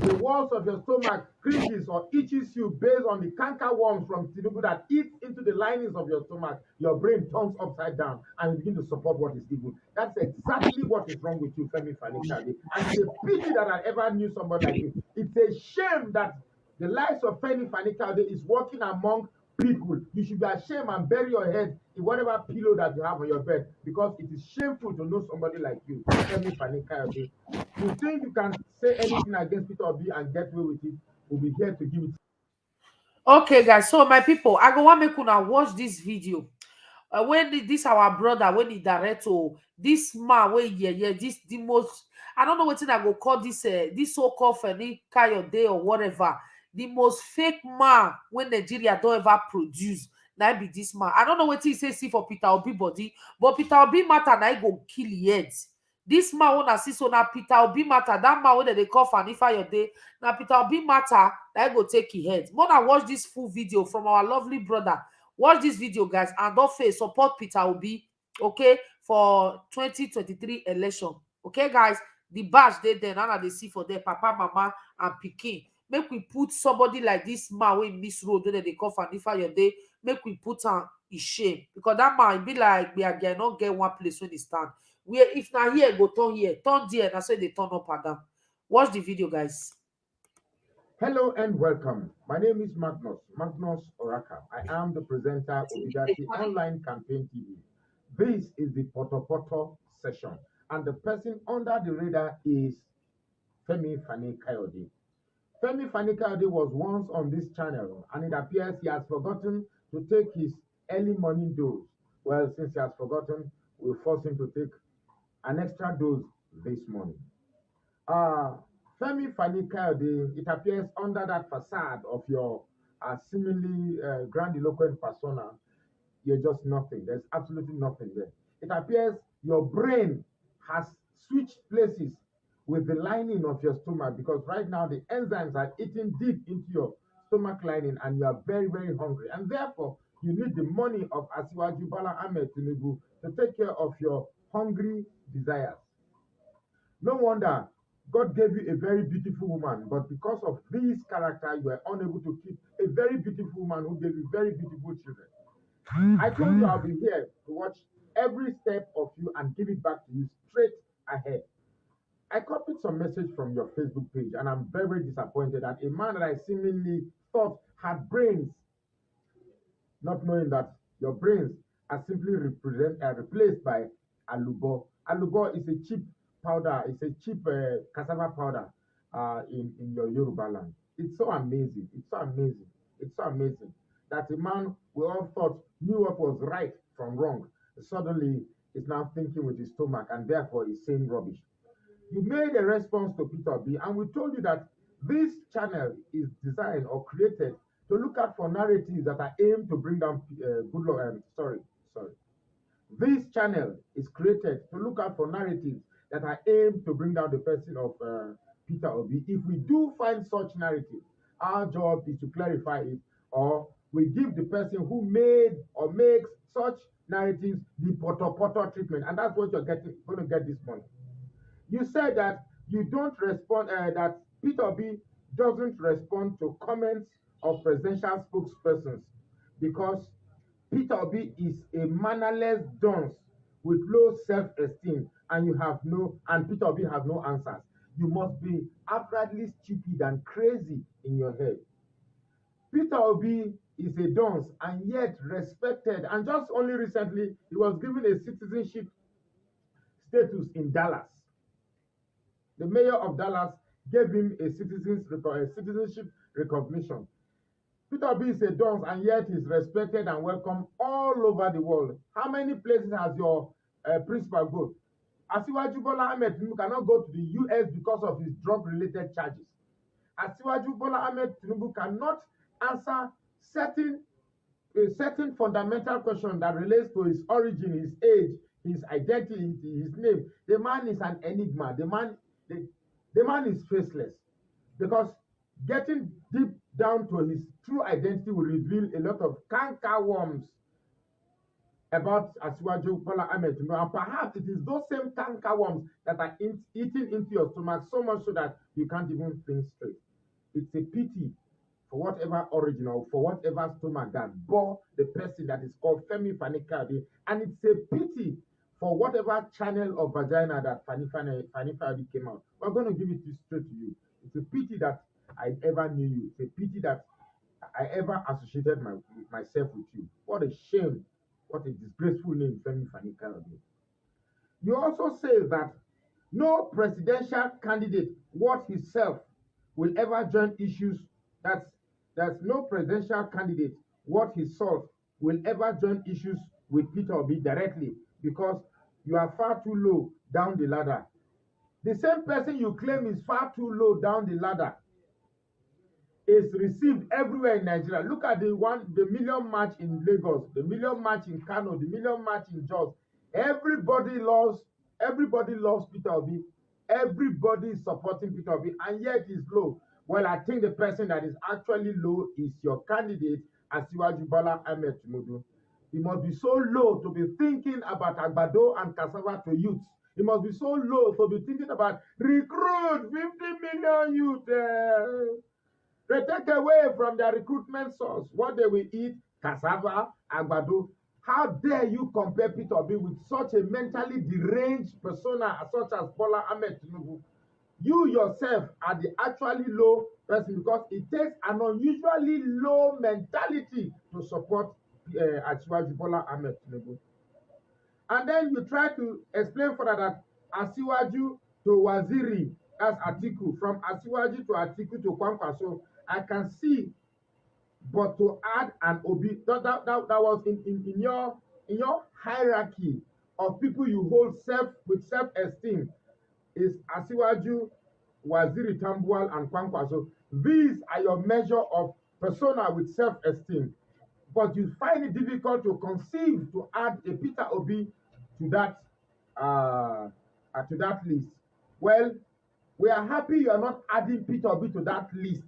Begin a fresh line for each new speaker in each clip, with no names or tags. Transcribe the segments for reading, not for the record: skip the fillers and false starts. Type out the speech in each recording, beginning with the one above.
the walls of your stomach cringes or itches you based on the canker worms from Tinubu that eats into the linings of your stomach, your brain turns upside down and you begin to support what is evil. That's exactly what is wrong with you, Femi Fani Kayode. And it's a pity that I ever knew somebody like you. It's a shame that the likes of Femi Fani Kayode is working among people. You should be ashamed and bury your head in whatever pillow that you have on your bed because it is shameful to know somebody like you, Femi Fani Kayode. You think you can say anything against Peter Obi and get away with it? We'll be here to give it.
Okay, guys. So my people, I go want make una watch this video. When this our brother when he direct to this man wey this the most, I don't know what I go call this so-called Femi Kayode or whatever, the most fake man when Nigeria don't ever produce. Now be this man. I don't know what he say see for Peter Obi body, but Peter Obi matter now go kill yet. This man wanna see so now Peter Obi matter. That man when they call Fani Kayode, now Peter Obi matter that go take his head. More than watch this full video from our lovely brother. Watch this video, guys, and don't fail support Peter Obi, okay, for 2023 election. Okay, guys, the badge there now they see for their papa, mama, and pikin. Make we put somebody like this man wey miss road wey they call Fani Kayode. Make we put am in shame because that man be like we are not get one place when he stand. Where if now here go turn here, turn there, that's why they turn up and down. Watch the video, guys.
Hello and welcome. My name is Magnus Oraka. I am the presenter of Obidati Online Campaign TV. This is the Poto session, and the person under the radar is Femi Fani Kayode. Femi Fani Kayode was once on this channel, and it appears he has forgotten to take his early morning dose. Well, since he has forgotten, we'll force him to take an extra dose this morning. Femi Fani Kayode, it appears under that facade of your seemingly grandiloquent persona, you're just nothing. There's absolutely nothing there. It appears your brain has switched places with the lining of your stomach because right now the enzymes are eating deep into your stomach lining and you are very, very hungry. And therefore, you need the money of Asiwaju Bola Ahmed Tinubu to take care of your hungry desires. No wonder God gave you a very beautiful woman, but because of this character, you were unable to keep a very beautiful woman who gave you very beautiful children. I told you I'll be here to watch every step of you and give it back to you straight ahead. I copied some message from your Facebook page, and I'm very, very disappointed that a man that I seemingly thought had brains, not knowing that your brains are simply replaced by alubo. Alubo is a cheap powder, it's a cheap cassava powder in your Yoruba land. It's so amazing, it's so amazing, it's so amazing that a man we all thought knew what was right from wrong suddenly is now thinking with his stomach and therefore is saying rubbish. You made a response to Peter B, and we told you that this channel is designed or created to look out for narratives that are aimed to bring down good luck. Sorry. This channel is created to look out for narratives that are aimed to bring down the person of Peter Obi. If we do find such narratives, our job is to clarify it, or we give the person who made or makes such narratives the poto treatment, and that's what you're going to get this morning. You said that you don't respond, that Peter B doesn't respond to comments of presidential spokespersons because Peter B is a mannerless dunce with low self-esteem, and Peter B has no answers. You must be outrightly stupid and crazy in your head. Peter Obi is a dunce and yet respected, and just only recently he was given a citizenship status in Dallas. The mayor of Dallas gave him a citizenship recognition. Peter Obi is a dunce and yet he's respected and welcome all over the world. How many places has your principal go? Asiwaju Bola Ahmed Tinubu cannot go to the US because of his drug-related charges. Asiwaju Bola Ahmed Tinubu cannot answer a certain fundamental question that relates to his origin, his age, his identity, his name. The man is an enigma. The man is faceless because getting deep down to his true identity will reveal a lot of canker worms about Asiwaju Bola Ahmed Tinubu, and perhaps it is those same canker worms that are eating into your stomach so much so that you can't even think straight. It's a pity for whatever origin or for whatever stomach that bore the person that is called Femi Fani Kayode, and it's a pity for whatever channel of vagina that Fani Kayode came out. We're going to give it straight to you. It's a pity that I ever knew you. It's a pity that I ever associated myself with you. What a shame. What a disgraceful name, Femi Fani Kayode. You also say that no presidential candidate worth himself will ever join issues. That's no presidential candidate worth his salt will ever join issues with Peter Obi directly because you are far too low down the ladder. The same person you claim is far too low down the ladder is received everywhere in Nigeria. Look at the million march in Lagos, the million march in Kano, the million march in Jos. Everybody loves Peter Obi. Everybody is supporting Peter Obi, and yet he's low. Well, I think the person that is actually low is your candidate, Asiwaju Bola Ahmed Tinubu. He must be so low to be thinking about Agbado and cassava to youths. He must be so low to be thinking about recruit 50 million youth. They take away from their recruitment source what they will eat, cassava, agbado. How dare you compare Peter Obi with such a mentally deranged persona such as Bola Ahmed Tinubu? You yourself are the actually low person because it takes an unusually low mentality to support Asiwaju Bola Ahmed Tinubu. And then you try to explain further that Asiwaju to Waziri, that's Atiku, from Asiwaju to Atiku to Kwankwaso, I can see, but to add an Obi, that was in your hierarchy of people you hold with self-esteem is Asiwaju, Waziri Tambuwal, and Kwankwaso. These are your measure of persona with self-esteem. But you find it difficult to conceive to add a Peter Obi to that list. Well, we are happy you are not adding Peter Obi to that list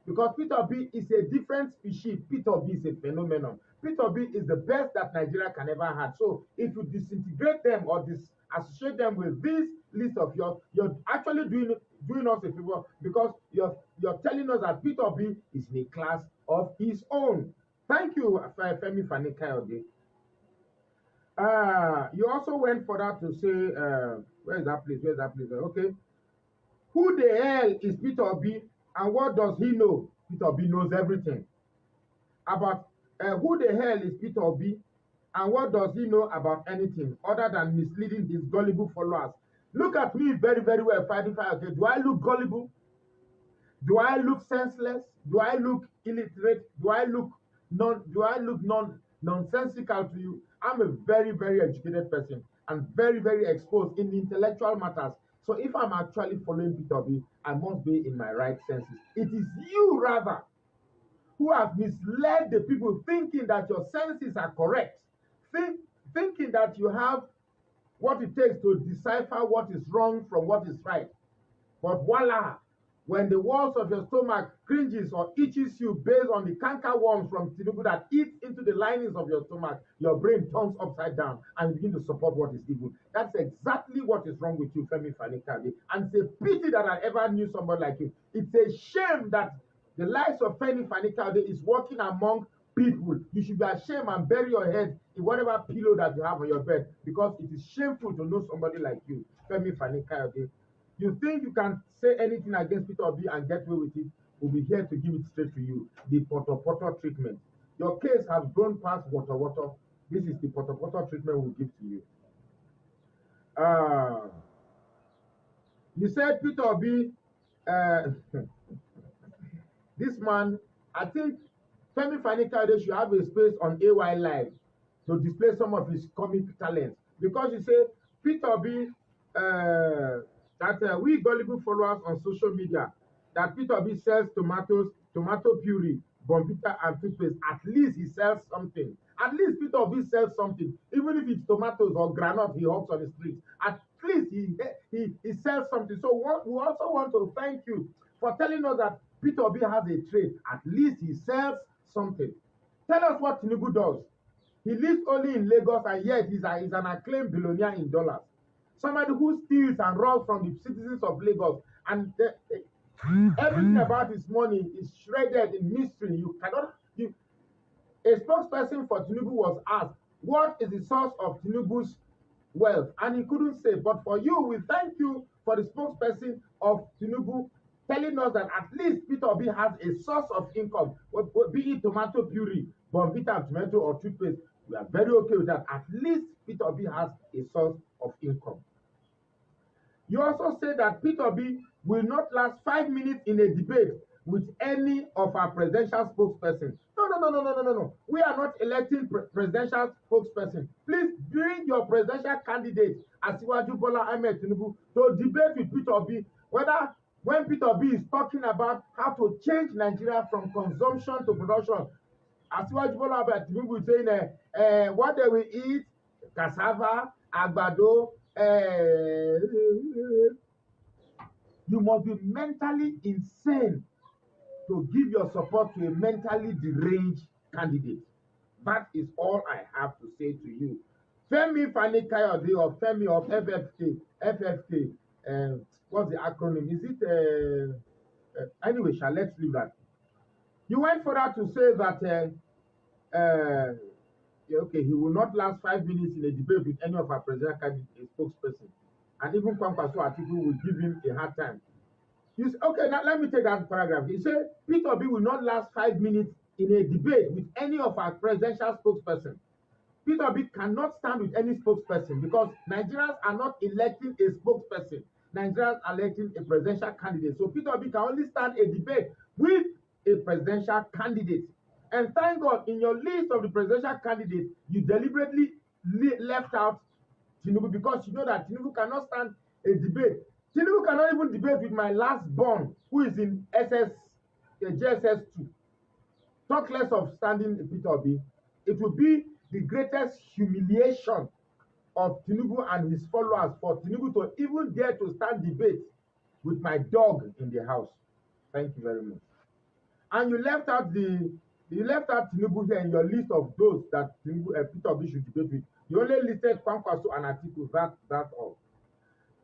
because Peter Obi is a different species. Peter Obi is a phenomenon. Peter Obi is the best that Nigeria can ever have. So if you disintegrate them or disassociate them with this list of yours, you're actually doing us a favor because you're telling us that Peter Obi is in a class of his own. Thank you, Femi Fani Kayode. You also went further to say, where is that place? Okay. Who the hell is Peter Obi and what does he know? Peter Obi knows everything. About who the hell is Peter Obi and what does he know about anything other than misleading his gullible followers? Look at me very, very well, fighting fire. Okay, do I look gullible? Do I look senseless? Do I look illiterate? Do I look nonsensical to you? I'm a very, very educated person and very, very exposed in intellectual matters. So if I'm actually following Peter Obi, I must be in my right senses. It is you, rather, who have misled the people thinking that your senses are correct, thinking that you have what it takes to decipher what is wrong from what is right. But voila, when the walls of your stomach cringes or itches you based on the canker worms from Tinubu that eat into the linings of your stomach, your brain turns upside down and you begin to support what is evil. That's exactly what is wrong with you, Femi Fani Kayode. And it's a pity that I ever knew somebody like you. It's a shame that the likes of Femi Fani Kayode is working among people. You should be ashamed and bury your head in whatever pillow that you have on your bed because it is shameful to know somebody like you, Femi Fani Kayode. You think you can say anything against Peter Obi and get away with it? We'll be here to give it straight to you. The poto treatment. Your case has gone past water. This is the poto treatment we'll give to you. You said Peter Obi, this man, I think Femi Fani Kayode should have a space on AY Live to display some of his comic talents. Because you say Peter Obi, that we gullible followers on social media, that Peter Obi sells tomatoes, tomato puree, bombita, and toothpaste. At least he sells something. At least Peter Obi sells something. Even if it's tomatoes or granite he hawks on the street. At least he sells something. So we also want to thank you for telling us that Peter Obi has a trade. At least he sells something. Tell us what Tinubu does. He lives only in Lagos, and yet he's an acclaimed billionaire in dollars. Somebody who steals and robs from the citizens of Lagos, and everything about his money is shredded in mystery. You cannot. A spokesperson for Tinubu was asked, "What is the source of Tinubu's wealth?" And he couldn't say. But for you, we thank you for the spokesperson of Tinubu telling us that at least Peter Obi has a source of income, be it tomato puree, Bonvita tomato, or toothpaste. We are very okay with that. At least Peter Obi has a source of income. You also say that Peter Obi will not last 5 minutes in a debate with any of our presidential spokespersons. No. We are not electing presidential spokesperson. Please bring your presidential candidate, Asiwaju Bola Ahmed Tinubu, to debate with Peter Obi, whether when Peter Obi is talking about how to change Nigeria from consumption to production, Asiwaju Bola Ahmed Tinubu is saying what they will eat, cassava, àgbàdo, you must be mentally insane to give your support to a mentally deranged candidate. That is all I have to say to you. Femi Fani Kayode, or Femi of FFK, what's the acronym? Is it, anyway, let's leave that. You went further to say that, okay, he will not last 5 minutes in a debate with any of our presidential candidates, a spokesperson. And even Kwankwaso Atiku will give him a hard time. You say, okay, now let me take that paragraph. He said, Peter Obi will not last 5 minutes in a debate with any of our presidential spokespersons. Peter Obi cannot stand with any spokesperson because Nigerians are not electing a spokesperson. Nigerians are electing a presidential candidate. So Peter Obi can only stand a debate with a presidential candidate. And thank God, in your list of the presidential candidates, you deliberately left out Tinubu, because you know that Tinubu cannot stand a debate. Tinubu cannot even debate with my last born, who is in JSS 2. Talk less of standing Peter Obi. It will be the greatest humiliation of Tinubu and his followers for Tinubu to even dare to stand debate with my dog in the house. Thank you very much. And you left out Tinubu here in your list of those that Peter Obi should debate with. You only listed Kwankwaso and Atiku. That's all.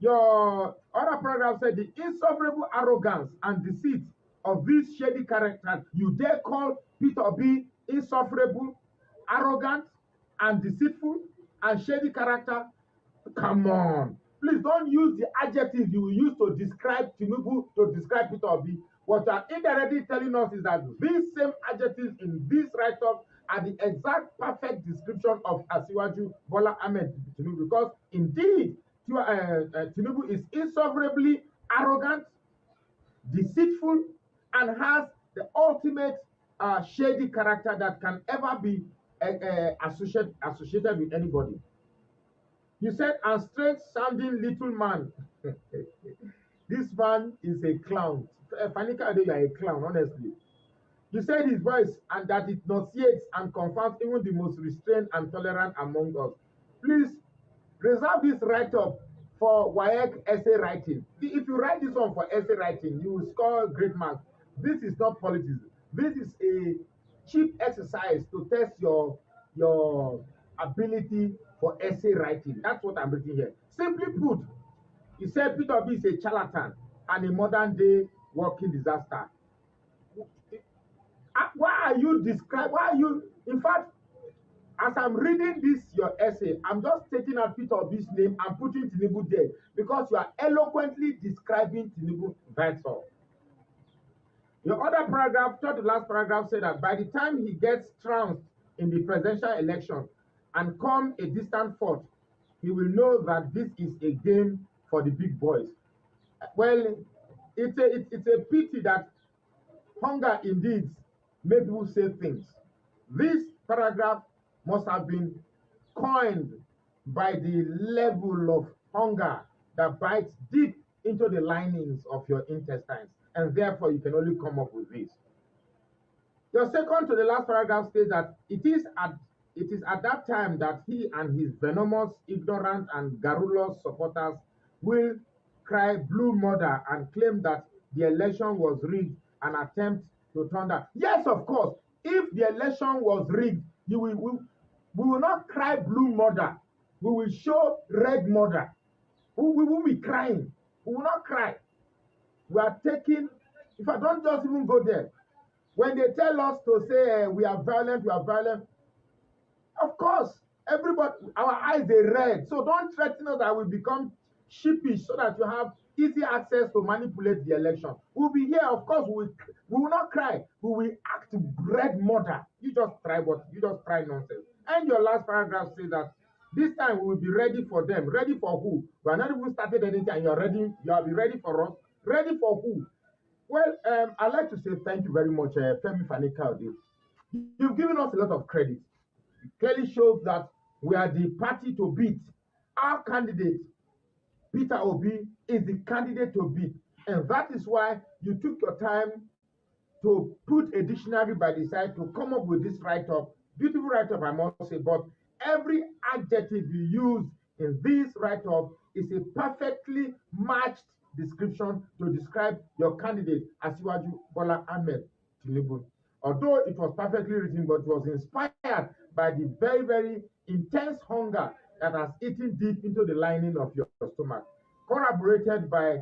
Your other paragraph said the insufferable arrogance and deceit of this shady character. You dare call Peter Obi insufferable, arrogant, and deceitful, and shady character? Come on. Please don't use the adjectives you will use to describe Tinubu, to describe Peter Obi. What you are indirectly telling us is that these same adjectives in this write-up are the exact perfect description of Asiwaju Bola Ahmed Tinubu, because indeed Tinubu is insufferably arrogant, deceitful, and has the ultimate shady character that can ever be associated with anybody. You said, "and strange sounding little man." This man is a clown. Fani Kayode, you are a clown, honestly. You said his voice, and that it nauseates and confounds even the most restrained and tolerant among us. Please reserve this write-up for WAEC essay writing. If you write this one for essay writing, you will score great marks. This is not politics. This is a cheap exercise to test your ability for essay writing. That's what I'm writing here. Simply put, you said Peter Obi is a charlatan and a modern day walking disaster. Why are you, in fact, as I'm reading this, your essay, I'm just taking out Peter Obi's name and putting Tinubu there, because you are eloquently describing Tinubu. That's all. Your other paragraph, third to last paragraph, said that by the time he gets trounced in the presidential election and come a distant fourth, he will know that this is a game for the big boys. Well, it's a pity that hunger indeed makes people say things. This paragraph must have been coined by the level of hunger that bites deep into the linings of your intestines, and therefore you can only come up with this. Your second to the last paragraph states that it is at that time that he and his venomous, ignorant, and garrulous supporters will cry blue murder and claim that the election was rigged and attempt to turn that. Yes, of course, if the election was rigged, We will not cry blue murder. We will show red murder. We will be crying. We will not cry. We are taking, if I don't just even go there, when they tell us to say we are violent, of course, everybody, our eyes they red. So don't threaten us that we become sheepish so that you have easy access to manipulate the election. We'll be here, of course, we will not cry. We will act red murder. You just try nonsense. And your last paragraph says that this time we will be ready for them. Ready for who? We are not even started anything and you're ready, you'll be ready for us. Ready for who? Well, I'd like to say thank you very much, Femi Fani Kayode. You've given us a lot of credit. It clearly shows that we are the party to beat. Our candidate, Peter Obi, is the candidate to beat. And that is why you took your time to put a dictionary by the side to come up with this write-up. Beautiful write-up, I must say, but every adjective you use in this write-up is a perfectly matched description to describe your candidate, Asiwaju Bola Ahmed Tinubu. Although it was perfectly written, but it was inspired by the very, very intense hunger that has eaten deep into the lining of your stomach, corroborated by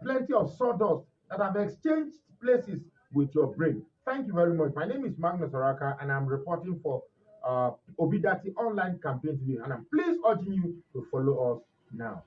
plenty of sawdust that have exchanged places with your brain. Thank you very much. My name is Magnus Araka, and I'm reporting for Obidati Online Campaign TV, and I'm please urging you to follow us now.